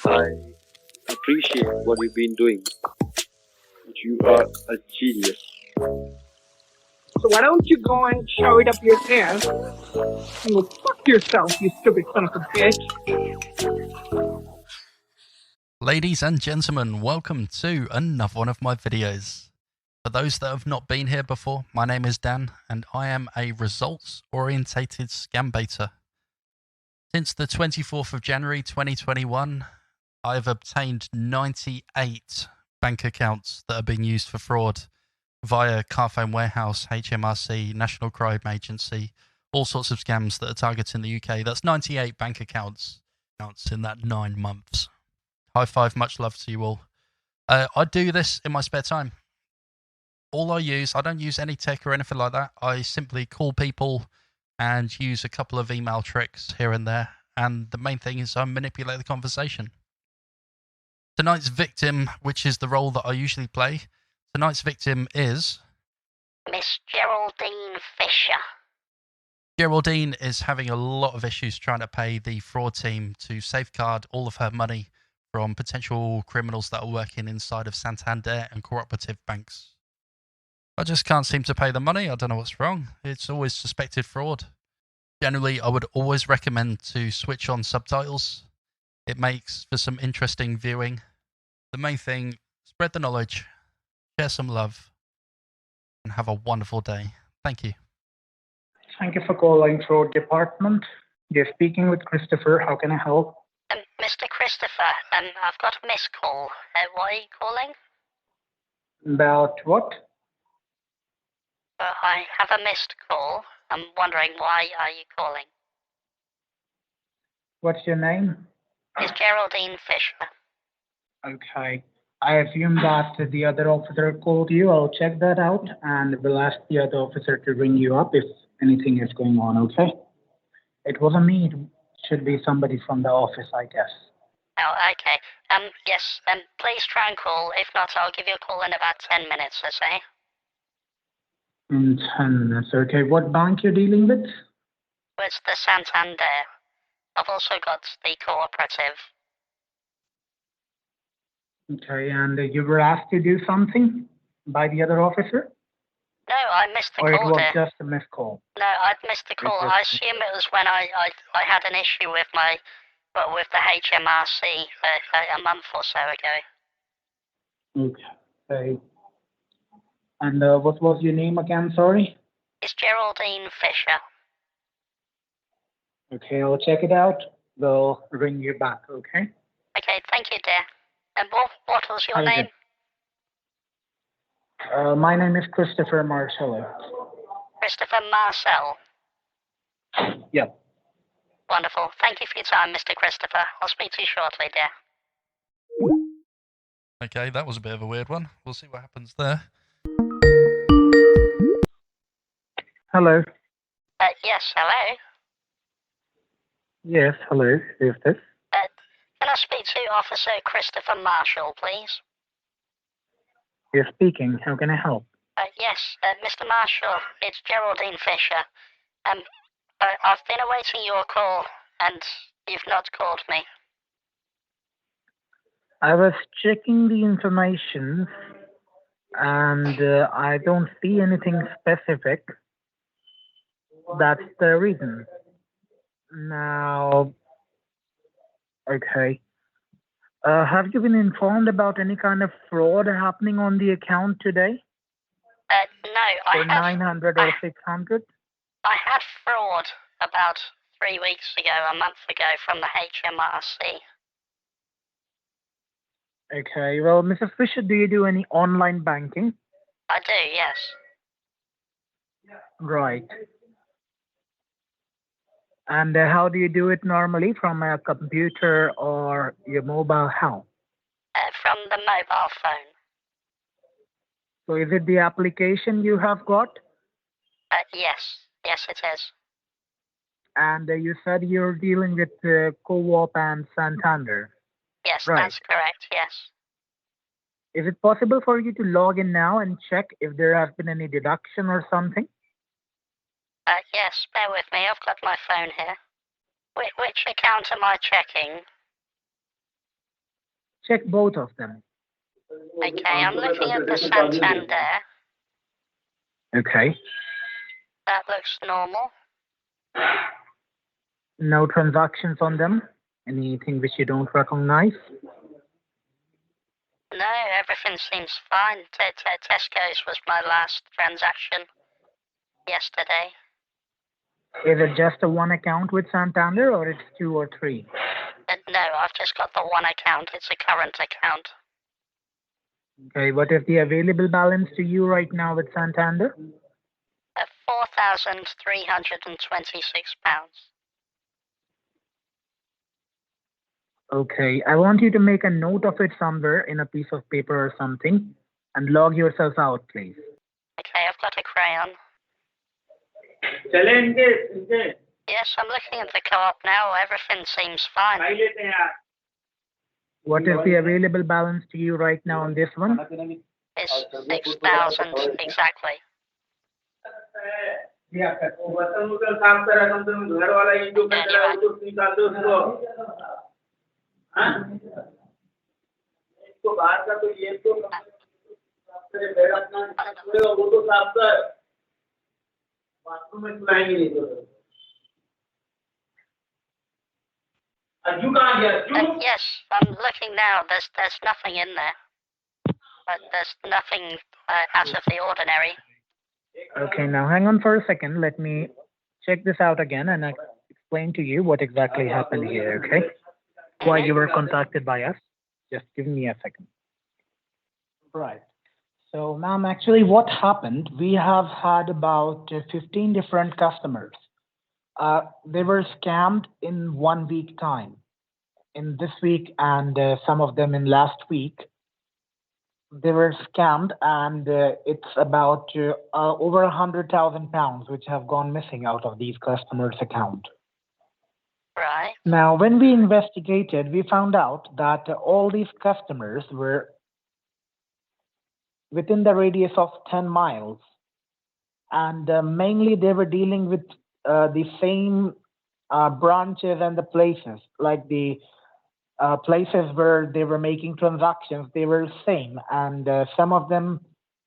I appreciate what you've been doing. You are a genius. So why don't you go and shove it up your ass and go fuck yourself, you stupid son of a bitch. Ladies and gentlemen, welcome to another one of my videos. For those that have not been here before, my name is Dan and I am a results-orientated scam baiter. Since the 24th of January 2021, I have obtained 98 bank accounts that are being used for fraud via Carphone Warehouse, HMRC, National Crime Agency, all sorts of scams that are targeting the UK. That's 98 bank accounts in that 9 months. High five, much love to you all. I do this in my spare time. All I don't use any tech or anything like that. I simply call people and use a couple of email tricks here and there. And the main thing is I manipulate the conversation. Tonight's victim, which is the role that I usually play, tonight's victim is Miss Geraldine Fisher. Geraldine is having a lot of issues trying to pay the fraud team to safeguard all of her money from potential criminals that are working inside of Santander and cooperative banks. I just can't seem to pay the money. I don't know what's wrong. It's always suspected fraud. Generally, I would always recommend to switch on subtitles. It makes for some interesting viewing. The main thing, spread the knowledge, share some love, and have a wonderful day. Thank you. Thank you for calling Fraud Department. You're speaking with Christopher. How can I help? Mr. Christopher, I've got a missed call. Why are you calling? About what? I have a missed call. I'm wondering why are you calling? What's your name? It's Geraldine Fisher. Okay. I assume that the other officer called you. I'll check that out and we'll ask the other officer to ring you up if anything is going on, okay? It wasn't me. It should be somebody from the office, I guess. Oh, okay. Yes, please try and call. If not, I'll give you a call in about 10 minutes, I say. In 10 minutes, okay. What bank you're dealing with? It's the Santander. I've also got the cooperative. Okay, and you were asked to do something by the other officer? No, I missed the Or call it was there. just a missed call? No, I'd missed the call. I assume it was when I had an issue with with the HMRC a month or so ago. Okay. And what was your name again, sorry? It's Geraldine Fisher. Okay, I'll check it out. We'll ring you back, okay? Okay, thank you, dear. And what was your name? My name is Christopher Marcello. Christopher Marcel. Yep. Wonderful. Thank you for your time, Mr. Christopher. I'll speak to you shortly, dear. Okay, that was a bit of a weird one. We'll see what happens there. Hello. Yes, hello. Yes, hello. Who's this? Can I speak to Officer Christopher Marshall, please? You're speaking. How can I help? Yes, Mr. Marshall, it's Geraldine Fisher. I've been awaiting your call, and you've not called me. I was checking the information, and I don't see anything specific. That's the reason. Now, okay. Have you been informed about any kind of fraud happening on the account today? No, For 900 or 600? I had fraud about 3 weeks ago, a month ago, from the HMRC. Okay, well, Mrs. Fisher, do you do any online banking? I do, yes. Right. And how do you do it normally? From a computer or your mobile? How? From the mobile phone. So is it the application you have got? Yes. Yes, it is. And you said you're dealing with Co-op and Santander. Yes, right. That's correct, yes. Is it possible for you to log in now and check if there has been any deduction or something? Yes, bear with me. I've got my phone here. Which account am I checking? check both of them. Okay, I'm looking at the Santander. Okay. That looks normal. No transactions on them? Anything which you don't recognize? No, everything seems fine. Tesco's was my last transaction yesterday. Is it just a one account with Santander or it's 2 or 3? No, I've just got the one account. It's a current account. Okay, what is the available balance to you right now with Santander? £4,326. Okay, I want you to make a note of it somewhere in a piece of paper or something and log yourself out, please. Okay, I've got a crayon. Yes, I'm looking at the co-op now. Everything seems fine. What is the available balance to you right now on this one? It's 6,000 exactly. Yes, I'm looking now. There's nothing in there. But there's nothing out of the ordinary. Okay, now hang on for a second. Let me check this out again and explain to you what exactly happened here, okay? Why you were contacted by us. Just give me a second. Right. So, ma'am, actually what happened, we have had about 15 different customers. They were scammed in 1 week time. In this week and some of them in last week, they were scammed, and it's about over £100,000 which have gone missing out of these customers' account. Right. Now, when we investigated, we found out that all these customers were within the radius of 10 miles, and mainly they were dealing with the same branches and the places, like the places where they were making transactions, they were same, and some of them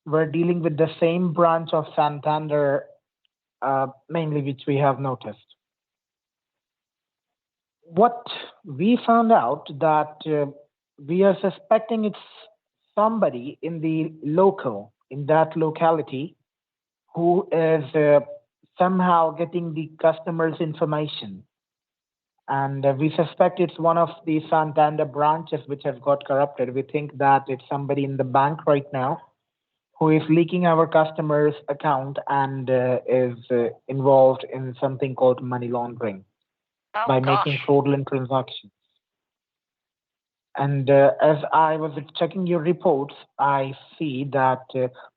were dealing with the same branch of Santander, mainly, which we have noticed. What we found out that we are suspecting it's somebody in that locality, who is somehow getting the customer's information. And we suspect it's one of the Santander branches which have got corrupted. We think that it's somebody in the bank right now who is leaking our customer's account and is involved in something called money laundering by making fraudulent transactions. And as I was checking your reports, I see that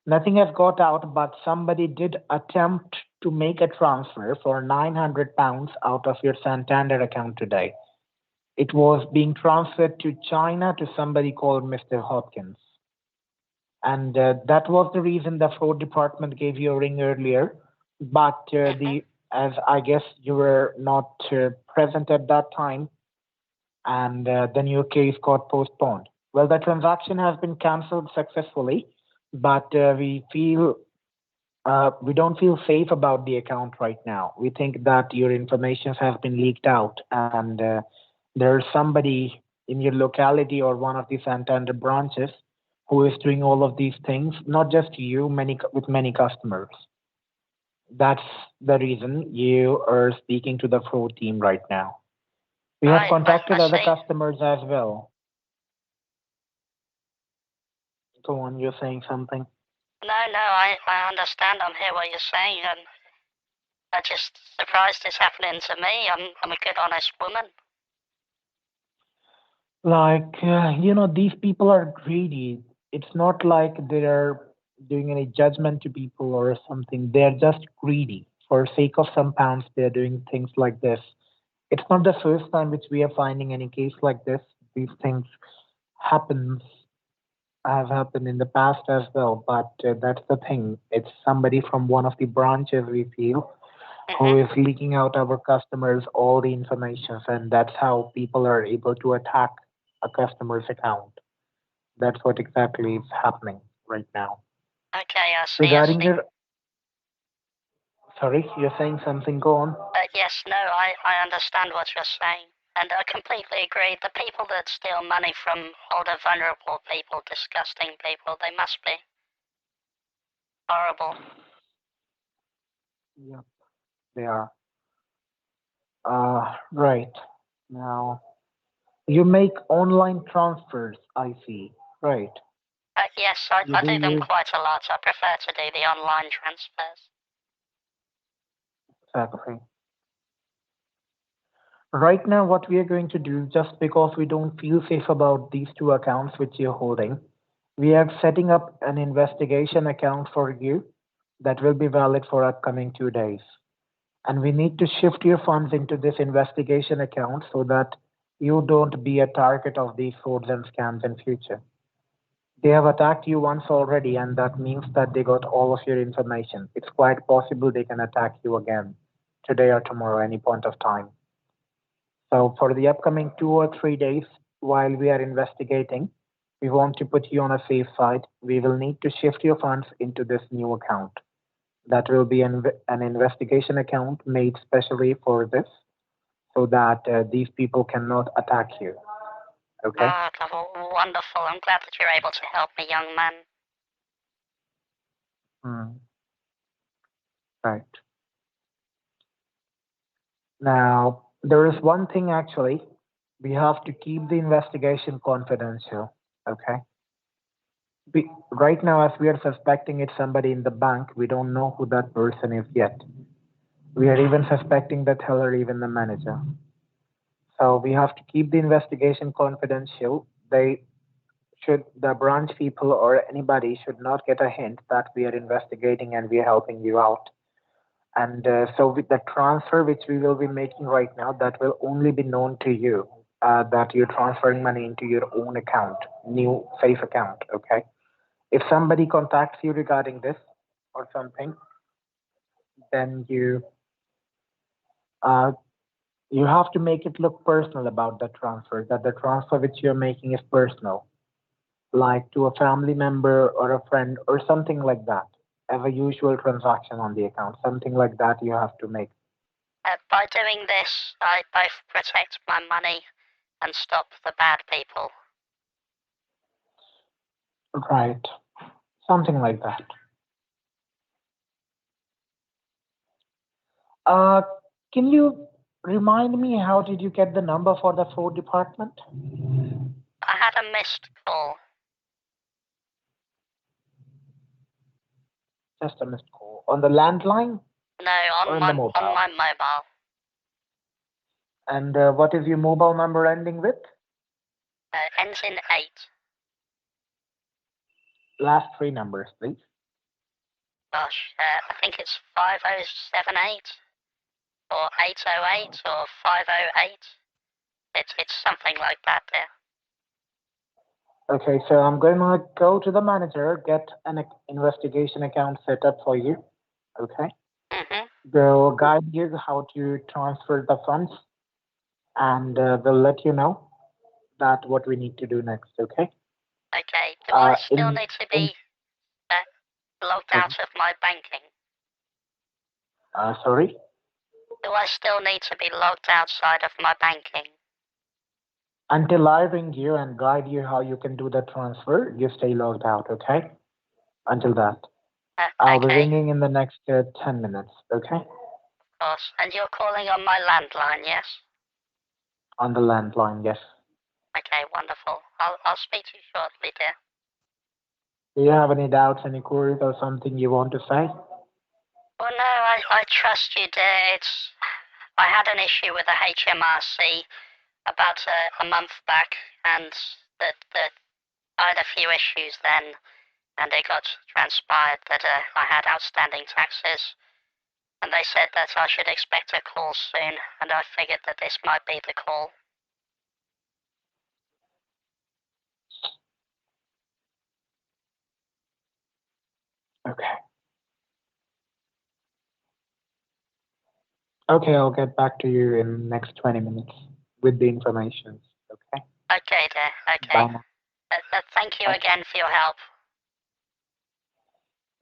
nothing has got out, but somebody did attempt to make a transfer for £900 out of your Santander account today. It was being transferred to China to somebody called Mr. Hopkins. And that was the reason the fraud department gave you a ring earlier. But as I guess you were not present at that time, and then your case got postponed. Well, the transaction has been cancelled successfully, but we don't feel safe about the account right now. We think that your information has been leaked out, and there's somebody in your locality or one of the Santander branches who is doing all of these things, not just you, with many customers. That's the reason you are speaking to the fraud team right now. We have contacted other customers as well. Go on, you're saying something. No, I understand. I'm hearing what you're saying, and I'm just surprised it's happening to me. I'm a good, honest woman. Like, these people are greedy. It's not like they're doing any judgment to people or something. They're just greedy. For sake of some pounds, they're doing things like this. It's not the first time which we are finding any case like this. These things have happened in the past as well, but that's the thing. It's somebody from one of the branches, we feel, who is leaking out our customers all the information, and that's how people are able to attack a customer's account. That's what exactly is happening right now. Okay, I see. Regarding your, sorry, you're saying something, go on. Yes, no, I understand what you're saying. And I completely agree. The people that steal money from older, vulnerable people, disgusting people, they must be horrible. Yep, they are. Right. Now, you make online transfers, I see. Right. Yes, You I do do them use quite a lot. I prefer to do the online transfers. exactly. Right now, what we are going to do, just because we don't feel safe about these two accounts which you're holding, we are setting up an investigation account for you that will be valid for upcoming 2 days. And we need to shift your funds into this investigation account so that you don't be a target of these frauds and scams in future. They have attacked you once already, and that means that they got all of your information. It's quite possible they can attack you again today or tomorrow, any point of time. So for the upcoming 2 or 3 days, while we are investigating, we want to put you on a safe side. We will need to shift your funds into this new account. That will be an investigation account made specially for this so that these people cannot attack you. Okay? Wonderful. I'm glad that you're able to help me, young man. Hmm. Right. Now, there is one thing actually. We have to keep the investigation confidential. Okay? Right now, as we are suspecting it's somebody in the bank, we don't know who that person is yet. We are even suspecting the teller, even the manager. So we have to keep the investigation confidential. The branch people or anybody should not get a hint that we are investigating and we are helping you out. And so with the transfer which we will be making right now, that will only be known to you, that you're transferring money into your own account, new safe account. Okay. If somebody contacts you regarding this or something, then uh, you have to make it look personal about the transfer, that the transfer which you're making is personal, like to a family member or a friend or something like that, as a usual transaction on the account, something like that you have to make. By doing this, I both protect my money and stop the bad people. Right, something like that. Uh, can you remind me how did you get the number for the fraud department? I had a missed call. Just a missed call. On the landline No, or on in the my mobile? mobile. And what is your mobile number ending with? Ends in 8. Last three numbers, please. Gosh, I think it's 5078 or 808 or 508. It's something like that there. Okay, so I'm going to go to the manager, get an investigation account set up for you. Okay. Mm-hmm. They'll guide you how to transfer the funds, and they'll let you know that what we need to do next. Okay. Okay, do I still In need to in be logged sorry, out of my banking? sorry. Do I still need to be logged outside of my banking? Until I ring you and guide you how you can do the transfer, you stay logged out. Okay. Until that, I'll be Okay, ringing in the next 10 minutes. Okay. of course. And you're calling on my landline, yes? On the landline, yes. Okay, wonderful. I'll speak to you shortly, dear. Do you have any doubts, any queries, or something you want to say? Well, no, I trust you, dear. I had an issue with the HMRC about a month back, and that I had a few issues then, and it got transpired that I had outstanding taxes, and they said that I should expect a call soon, and I figured that this might be the call. Okay. Okay, I'll get back to you in next 20 minutes with the information. Okay. Okay, dear. Okay. Bye now. Thank you again for your help.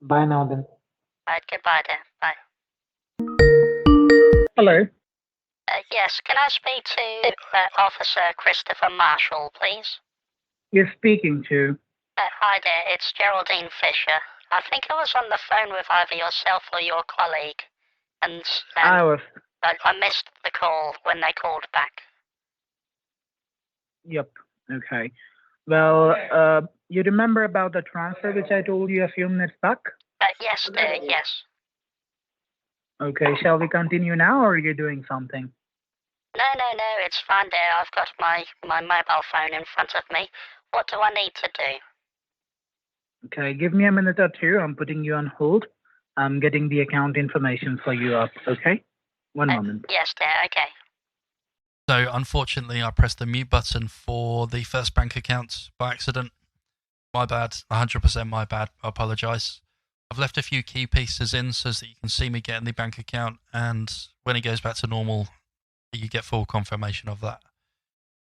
Bye now then. Goodbye, dear. Bye. Hello. Yes, can I speak to Officer Christopher Marshall, please? You're speaking to. Hi there, it's Geraldine Fisher. I think I was on the phone with either yourself or your colleague, and I missed the call when they called back. Yep. Okay. Well, you remember about the transfer which I told you a few minutes back? Yes, dear, yes. Okay. Shall we continue now, or are you doing something? No, it's fine, dear. I've got my mobile phone in front of me. What do I need to do? Okay. Give me a minute or two. I'm putting you on hold. I'm getting the account information for you up. Okay. One moment. Yes, dear. Okay. So unfortunately, I pressed the mute button for the first bank account by accident. My bad, 100% my bad. I apologise. I've left a few key pieces in so that you can see me getting the bank account, and when it goes back to normal, you get full confirmation of that.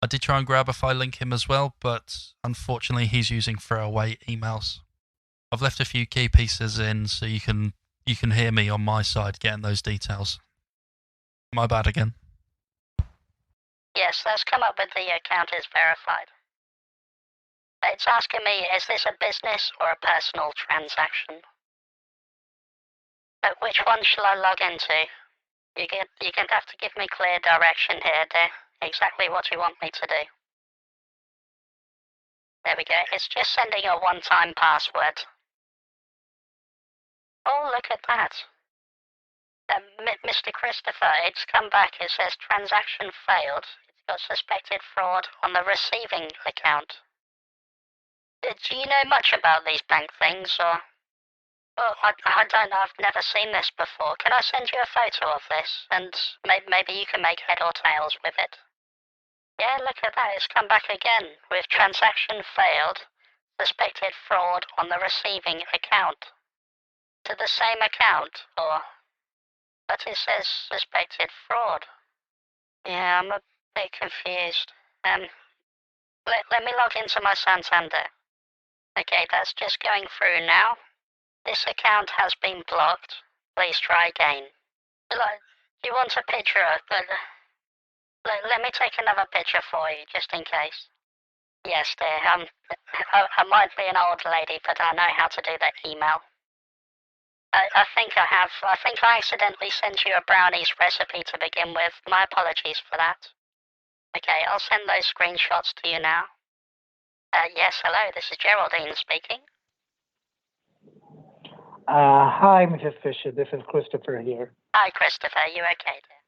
I did try and grab a file link him as well, but unfortunately he's using throwaway emails. I've left a few key pieces in so you can hear me on my side getting those details. My bad again. Yes, that's come up with the account is verified. It's asking me, is this a business or a personal transaction? Which one shall I log into? You're going to have to give me clear direction here, dear. Exactly what you want me to do. There we go. It's just sending a one-time password. Oh, look at that. Mr. Christopher, it's come back. It says transaction failed. It's got suspected fraud on the receiving account. Do you know much about these bank things, or? Oh, I don't know. I've never seen this before. Can I send you a photo of this, and maybe you can make head or tails with it? Yeah, look at that. It's come back again with transaction failed, suspected fraud on the receiving account. To the same account, or? But it says suspected fraud. Yeah, I'm a bit confused. Let me log into my Santander. Okay, that's just going through now. This account has been blocked. Please try again. Do you want a picture of it? Let me take another picture for you, just in case. Yes, dear. I might be an old lady, but I know how to do that email. I think I have. I think I accidentally sent you a brownies recipe to begin with. My apologies for that. Okay, I'll send those screenshots to you now. Yes, hello, this is Geraldine speaking. Hi, Mrs. Fisher. This is Christopher here. Hi, Christopher. You okay, dear?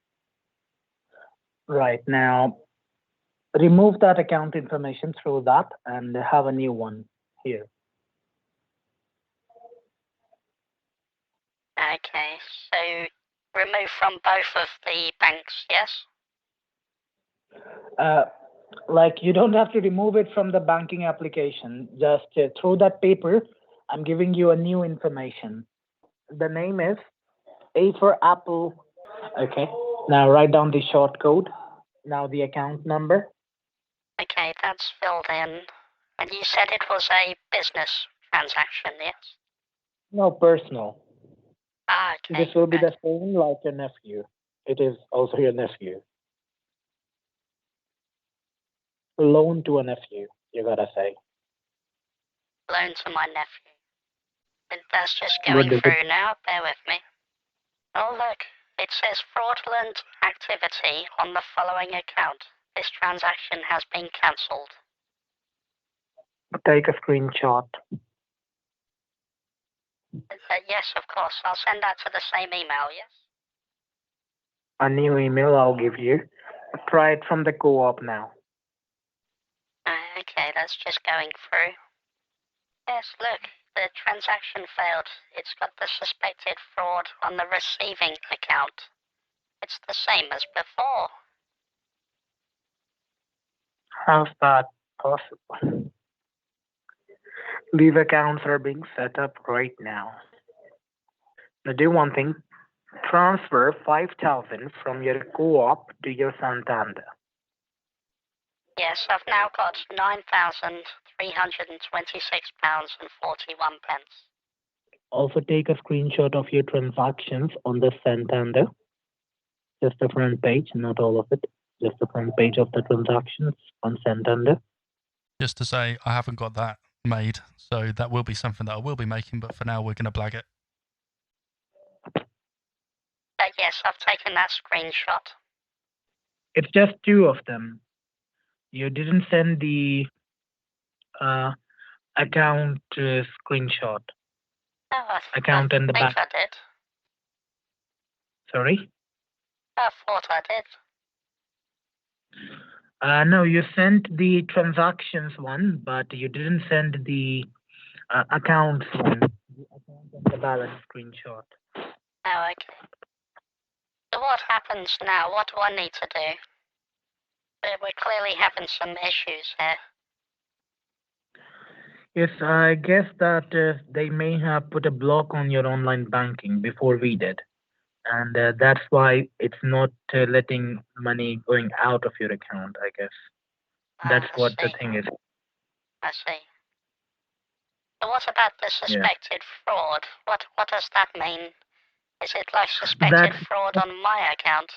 Right now, remove that account information through that and have a new one here. Okay, so remove from both of the banks, yes? Like, you don't have to remove it from the banking application. Just through that paper, I'm giving you a new information. The name is A for Apple. Okay. Now write down the short code. Now the account number. Okay, that's filled in. And you said it was a business transaction, yes? No, personal. Okay. This will be the same like your nephew. It is also your nephew. Loan to a nephew, you gotta say. Loan to my nephew. And that's just going through now. Bear with me. Oh, look. It says fraudulent activity on the following account. This transaction has been cancelled. Take a screenshot. Yes, of course. I'll send that to the same email, yes? A new email I'll give you. Try it from the co-op now. Okay, that's just going through. Yes, look. The transaction failed. It's got the suspected fraud on the receiving account. It's the same as before. How's that possible? These accounts are being set up right now. Now do one thing. Transfer 5,000 from your co-op to your Santander. Yes, I've now got £9,326.41. Also take a screenshot of your transactions on the Santander. Just the front page, not all of it. Just the front page of the transactions on Santander. Just to say, I haven't got that made, so that will be something that I will be making, but for now we're going to blag it. Yes, I've taken that screenshot. It's just two of them. You didn't send the account screenshot. No, Account and the think bank. I did. Sorry? I thought I did. No, you sent the transactions one, but you didn't send the accounts one. The account and the balance screenshot. Oh, okay. So what happens now? What do I need to do? We're clearly having some issues here. Yes, I guess that they may have put a block on your online banking before we did. And that's why it's not letting money going out of your account, I guess. That's I what the see. thing is. I see. So what about the suspected fraud? What does that mean? Is it like suspected fraud on my account?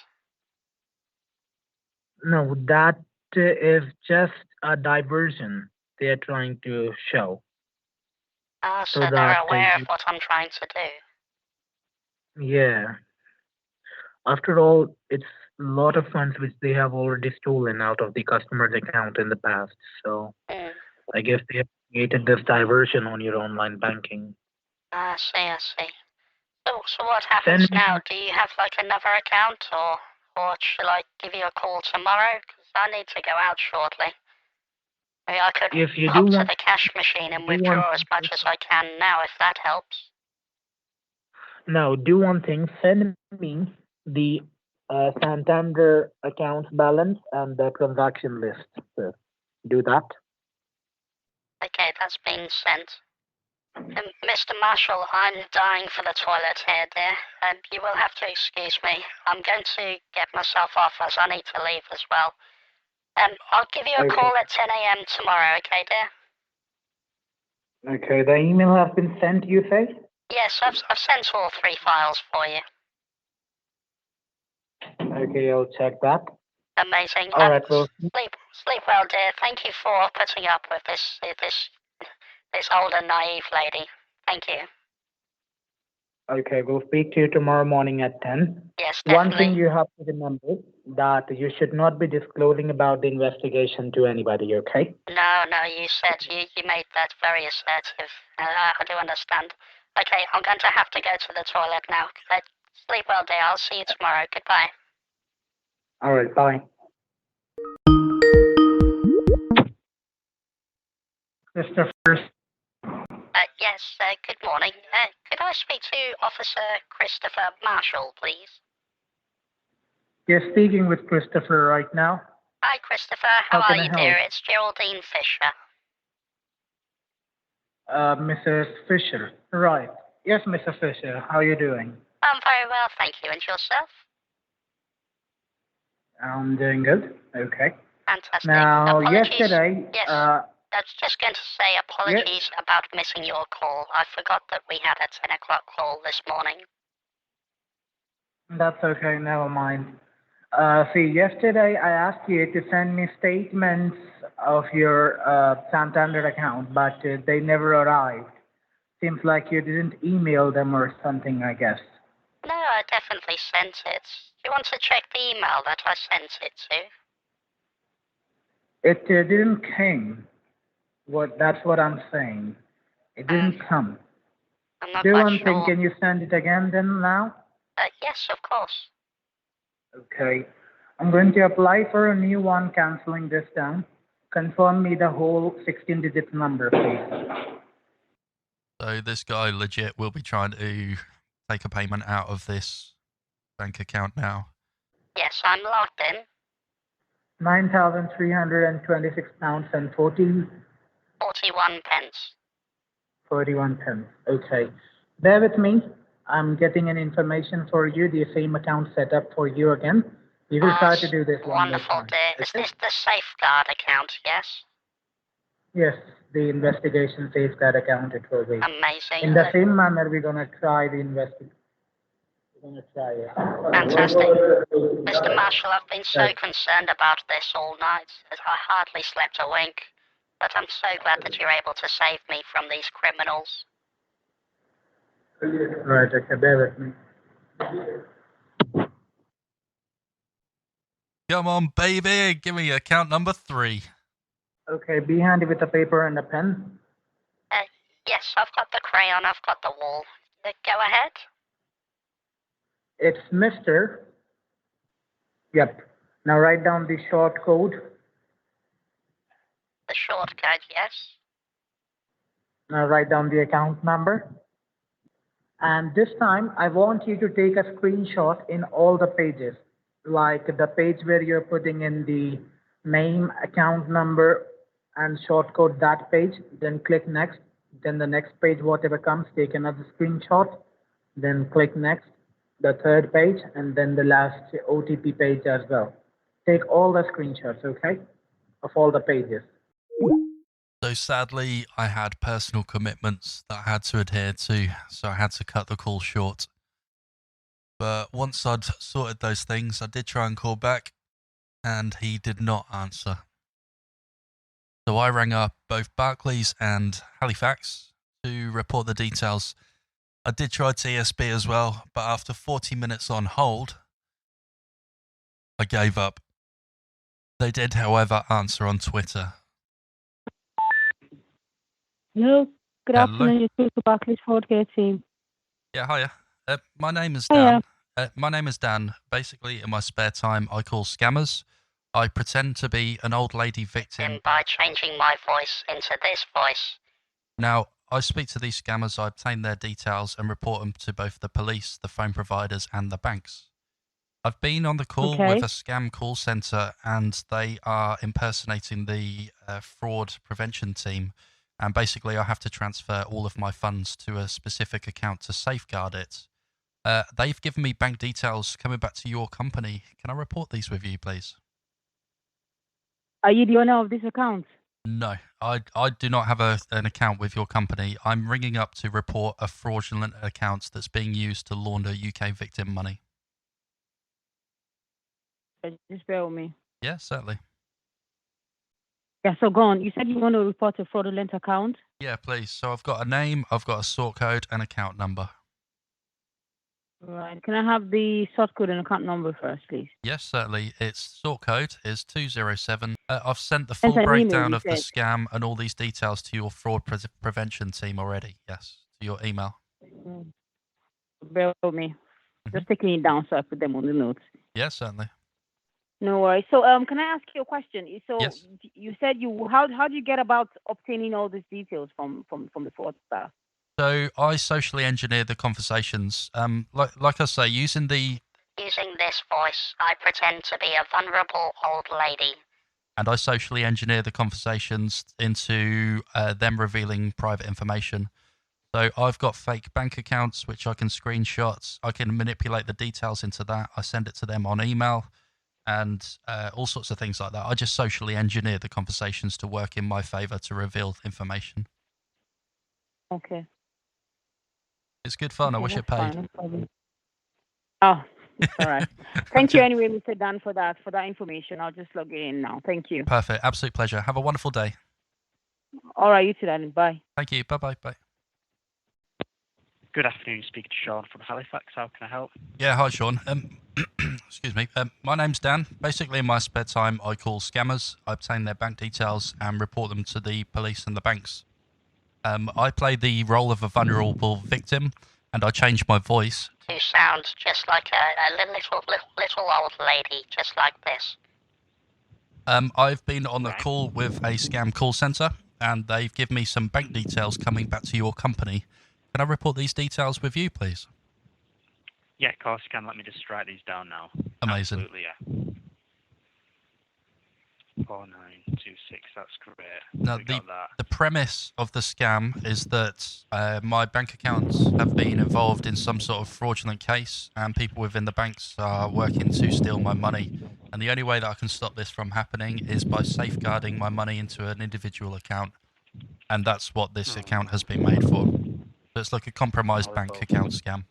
No, that is just a diversion they're trying to show. So that they're aware of what I'm trying to do. Yeah. After all, it's a lot of funds which they have already stolen out of the customer's account in the past. So I guess they have created this diversion on your online banking. I see. So what happens now? Do you have like another account, or shall I give you a call tomorrow? Because I need to go out shortly. Maybe I could hop to the cash machine and withdraw as much as I can now, if that helps. No, do one thing. Send me the Santander account balance and the transaction list. So do that. Okay, that's been sent. Mr. Marshall, I'm dying for the toilet here, dear. You will have to excuse me. I'm going to get myself off as I need to leave as well. I'll give you a call at 10 a.m. tomorrow, okay, dear? Okay, the email has been sent, you say? Yes, I've sent all 3 files for you. Okay, I'll check that. Amazing. All right, well, sleep well, dear. Thank you for putting up with this older, naive lady. Thank you. Okay, we'll speak to you tomorrow morning at 10. Yes, definitely. One thing you have to remember, that you should not be disclosing about the investigation to anybody, okay? No, you said you made that very assertive. I do understand. Okay, I'm going to have to go to the toilet now. Sleep well, dear. I'll see you tomorrow. Goodbye. All right, bye. Christopher. Yes, good morning. Could I speak to Officer Christopher Marshall, please? You're speaking with Christopher right now. Hi, Christopher. How are you, dear? It's Geraldine Fisher. Mrs. Fisher. Right. Yes, Mr. Fisher. How are you doing? I'm very well, thank you. And yourself? I'm doing good. Okay. Fantastic. Now, apologies. yesterday... Yes. I was just going to say apologies about missing your call. I forgot that we had a 10 o'clock call this morning. That's okay. Never mind. See, yesterday I asked you to send me statements of your Santander account, but they never arrived. Seems like you didn't email them or something, I guess. No, I definitely sent it. Do you want to check the email that I sent it to? It didn't come. That's what I'm saying. It didn't come. I'm not Do quite one sure. thing. Can you send it again then now? Yes, of course. Okay. I'm going to apply for a new one, canceling this down. Confirm me the whole 16-digit number, please. So this guy legit will be trying to take a payment out of this bank account now. Yes, I'm logged in. £9,326 and 41 pence. 41 pence. Okay. Bear with me. I'm getting an information for you. The same account set up for you again. We will try to do this one more Wonderful, time. dear. Is Okay? this the safeguard account, yes? Yes, the investigation safeguard account it will be. Amazing. In the same manner, we're gonna try the investigation. We're gonna try it. Fantastic. Mr. Marshall, I've been so Right. concerned about this all night that I hardly slept a wink. But I'm so glad that you're able to save me from these criminals. Right. Okay. Bear with me. Come on, baby. Give me account number 3. Okay. Be handy with a paper and a pen. Yes, I've got the crayon, I've got the wall. Go ahead. It's Mr. Yep. Now write down the short code. The short code, yes. Now write down the account number. And this time, I want you to take a screenshot in all the pages, like the page where you're putting in the name, account number, and short code, that page. Then click next. Then the next page, whatever comes, take another screenshot. Then click next, the third page, and then the last OTP page as well. Take all the screenshots, okay, of all the pages. So sadly, I had personal commitments that I had to adhere to, so I had to cut the call short. But once I'd sorted those things, I did try and call back, and he did not answer. So I rang up both Barclays and Halifax to report the details. I did try TSB as well, but after 40 minutes on hold, I gave up. They did, however, answer on Twitter. Hello, good Hello. afternoon. You're through to Barclays Fraudulent team. Yeah, hiya. My name is Hiya. Dan. My name is Dan. Basically, in my spare time, I call scammers. I pretend to be an old lady victim. And by changing my voice into this voice. Now, I speak to these scammers, I obtain their details and report them to both the police, the phone providers, and the banks. I've been on the call Okay. with a scam call center, and they are impersonating the fraud prevention team. And basically, I have to transfer all of my funds to a specific account to safeguard it. They've given me bank details coming back to your company. Can I report these with you, please? Are you the owner of this account? No, I do not have an account with your company. I'm ringing up to report a fraudulent account that's being used to launder UK victim money. Just bear with me. Yeah, certainly. Yeah, so go on. You said you want to report a fraudulent account? Yeah, please. So I've got a name, I've got a sort code, and account number. Right. Can I have the sort code and account number first, please? Yes, certainly. Its sort code is 207. I've sent the Sent full an email, breakdown you of the said. scam and all these details to your fraud prevention team already. Yes, to your email. Bear with me. Just taking it down so I put them on the notes. Yeah, certainly. No worries. So, can I ask you a question? So, Yes. you said how do you get about obtaining all these details from the fraudster? So I socially engineer the conversations. Like I say, using Using this voice, I pretend to be a vulnerable old lady. and I socially engineer the conversations into them revealing private information. So I've got fake bank accounts which I can screenshot. I can manipulate the details into that. I send it to them on email, and all sorts of things like that. I just socially engineer the conversations to work in my favor to reveal information. Okay. It's good fun. I Okay, wish it that's paid. fine, no problem. Oh, it's all right. Thank you anyway, Mr. Dan, for that information. I'll just log it in now. Thank you. Perfect. Absolute pleasure. Have a wonderful day. All right, you too, Dan. Bye. Thank you. Bye-bye. Bye. Good afternoon, speaking to Sean from Halifax. How can I help? Yeah, hi, Sean. Excuse me. My name's Dan. Basically, in my spare time, I call scammers, I obtain their bank details, and report them to the police and the banks. I play the role of a vulnerable victim, and I change my voice. You sound just like a little old lady, just like this. I've been on the Right. call with a scam call center, and they've given me some bank details coming back to your company. Can I report these details with you, please? Yeah, of course you can. Let me just write these down now. Amazing. Absolutely, yeah. 4926 that's great. Now, We got that. the premise of the scam is that my bank accounts have been involved in some sort of fraudulent case, and people within the banks are working to steal my money. And the only way that I can stop this from happening is by safeguarding my money into an individual account. And that's what this account has been made for. So it's like a compromised bank account scam.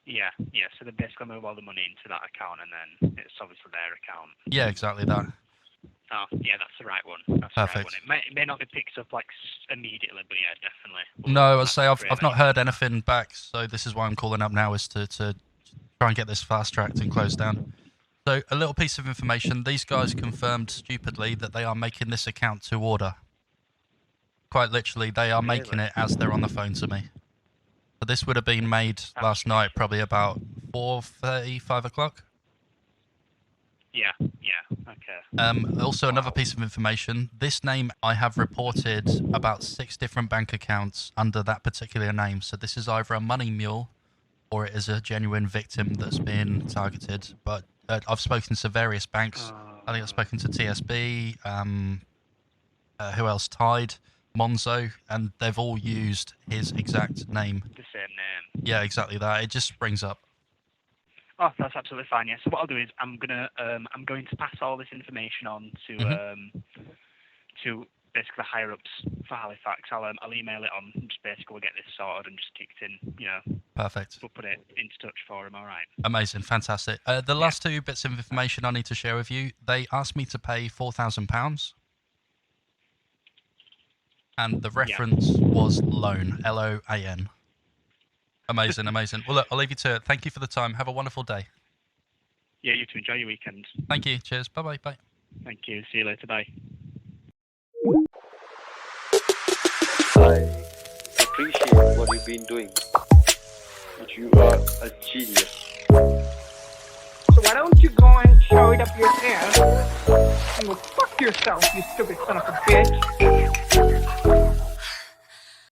Yeah. So they basically move all the money into that account, and then it's obviously their account. Yeah, exactly that. Oh, yeah, that's the right one. That's Perfect. the right one. It may not be picked up like immediately, but yeah, definitely. No, I'd say I've not heard anything back, so this is why I'm calling up now, is to try and get this fast-tracked and closed down. So a little piece of information, these guys confirmed stupidly that they are making this account to order. Quite literally, they are making it as they're on the phone to me. So this would have been made last night, probably about 4:30, 5 o'clock. Yeah, okay. Also, another piece of information. This name, I have reported about 6 different bank accounts under that particular name. So this is either a money mule or it is a genuine victim that's been targeted. But I've spoken to various banks. I think I've spoken to TSB, who else? Tide, Monzo, and they've all used his exact name. The same name. Yeah, exactly that. It just springs up. Oh, that's absolutely fine. Yeah. So what I'll do is I'm going to pass all this information on to basically higher ups for Halifax. I'll email it on. Just basically we'll get this sorted and just kicked in. You know. Perfect. We'll put it into touch for him. All right. Amazing, fantastic. The last 2 bits of information I need to share with you. They asked me to pay £4,000, and the reference was loan, LOAN. Amazing, amazing. Well, look, I'll leave you to it. Thank you for the time. Have a wonderful day. Yeah, you too. Enjoy your weekend. Thank you. Cheers. Bye-bye. Bye. Thank you. See you later. Bye. I appreciate what you've been doing. You are a genius. So why don't you go and show it up your ass and go fuck yourself, you stupid son of a